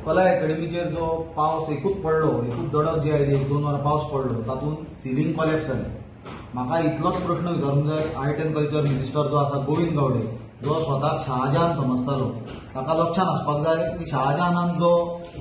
कला अकॅडमीचेर जो पावस एकूच पडलो, एकूच दडक जी आयली, 1-2 वरां पावस पडलो, तातूंत सिलींग कॉलेप्स जालें. म्हाका इतलोच प्रश्न विचारूंक जाय, आर्ट एंड कल्चर मिनिस्टर जो आसा गोविंद गावडे, जो स्वताक शहाजहान समजतालो, ताका लक्षांत आसपाक जाय की शहाजहानान जो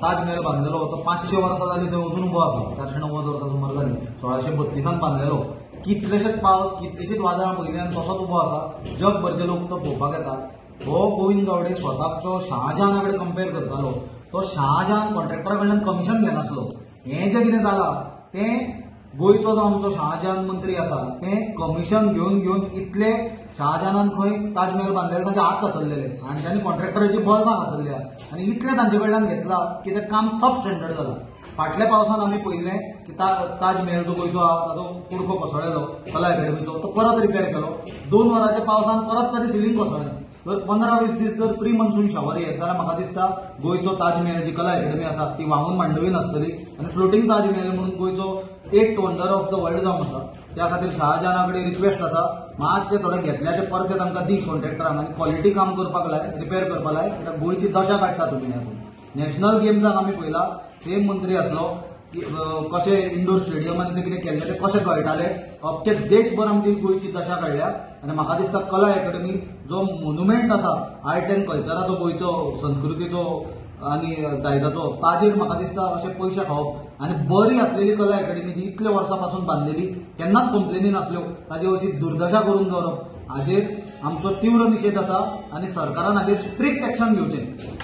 ताजमहल बांदलेलो तो 500 वर्सां जाली थंय अजून उबो आसा. 490 वर्सां सुमार जाली. 1632 बांदलेलो. कितलेशेच पावस, कितलीशीच वादळां पयल्यान तसोच उबो आसा. जगभरचे लोक तो पळोवपाक येतात. हो गोविंद गावडे स्वताचो शहाजहाना कडेन कंपेर करतालो. तो शहाजहान कॉन्ट्रॅक्टरा कडल्यान कमिशन घेनासलो. हें जें कितें जालां तें गोंयचो जो आमचो शहाजहान मंत्री आसा तें कमिशन घेवन घेवन इतले शहाजहानान खंय ताजमहल बांदलेले तांचे हात खातरलेले आनी तांणी कॉन्ट्रॅक्टराची बळसां खातरल्या आनी इतलें तांचे कडल्यान घेतलां की तें काम सब स्टँडर्ड जालां. फाटल्या पावसान आमी पळयलें की ताजमहल जो गोंयचो आहा ताचो कुडको कोसळ्ळेलो कला अकॅडमीचो, तो परत रिपेर केलो. 2 वरांच्या पावसान परत ताचें सिलींग कोसळ्ळें. जर 15-20 दीस जर प्री मन्सून शावर येत जाल्यार म्हाका दिसता गोंयचो ताजमहल जी कला अकॅडमी आसा ती वांगून मांडवी नासतली आनी फ्लोटींग ताजमहल म्हणून गोंयचो 8th wonder of the world जावंक आसा. त्या खातीर शहाजहाना कडेन रिक्वेस्ट आसा, मातशें थोडे घेतल्याचे परते तांकां दी कॉन्ट्रॅक्टरांक आनी क्वॉलिटी काम करपाक लाय, रिपेर करपाक लाय, कित्याक गोंयची दशा काडटा तुमी हातूंत. नॅशनल गेम्साक आमी पळयला सेम मंत्री आसलो की कशे इंडोर स्टेडियमांनी ते कितें केल्लें तें कशें कळटाले. अख्खे देशभर आमची गोंयची दशा काडल्या आनी म्हाका दिसता कला अकॅडमी जो मोन्युमेंट आसा आर्ट एंड कल्चराचो गोंयचो संस्कृतीचो आनी दायजाचो, ताजेर म्हाका दिसता अशे पयशे खावप आनी बरी आसलेली कला अकॅडमी जी इतल्या वर्सां पासून बांदलेली केन्नाच कंप्लेनी नासल्यो ताजी अशी दुर्दशा करून दवरप हाजेर आमचो तीव्र निशेध आसा आनी सरकारान हाजेर स्ट्रिक्ट एक्शन घेवचें.